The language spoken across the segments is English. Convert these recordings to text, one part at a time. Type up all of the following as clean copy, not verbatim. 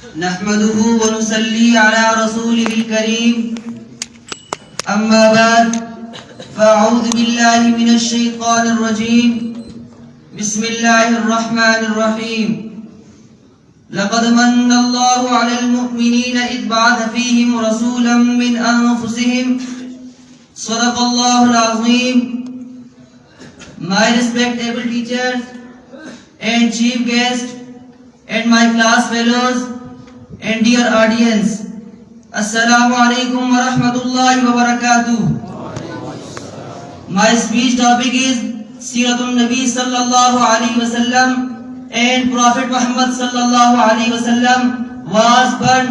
नहमदुहु व नुसल्ली अला रसूलिहिल करीम अम्मा बाद फ़अऊज़ु बिल्लाहि मिनश शैतानिर रजीम बिस्मिल्लाहिर रहमानिर रहीम लक़द मन्नल्लाहु अलल मुअमिनीना इज़ बअथ फ़ीहिम रसूलन मिन अनफुसिहिम सदक़ल्लाहुल अज़ीम। My respectable teachers and chief guest and my class fellows and dear audience, Assalamu alaikum wa rahmatullahi wa barakatuh. My speech topic is Siratun Nabi sallallahu alaihi wasallam, and Prophet Muhammad sallallahu alaihi wasallam was born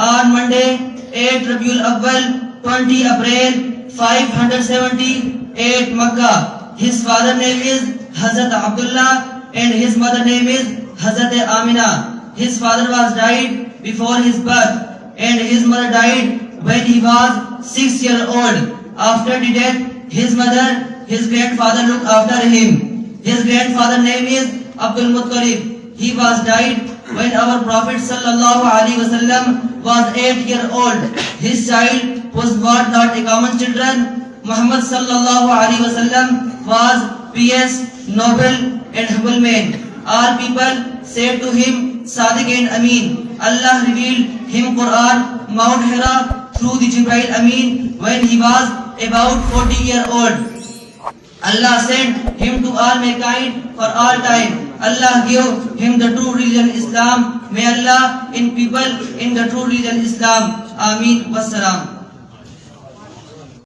on Monday 8 Rabiul Awwal 20 April 570 Makkah. His father name is Hazrat Abdullah and his mother name is Hazrat Amina. His father was died before his birth and his mother died when he was 6 years old. After the death, his mother, his grandfather looked after him. His grandfather name is Abdul Muttalib. He was died when our Prophet sallallahu alaihi wasallam was 8 years old. His child was not a common children. Muhammad sallallahu alaihi wasallam was pious, noble and humble man. All people said to him Sadiq and Amin. Allah revealed him Quran, Mount Hira through the Jibreel Amin when he was about 40 years old. Allah sent him to all mankind for all time. Allah gave him the true religion Islam. May Allah in people in the true religion Islam. Ameen. Wassalam.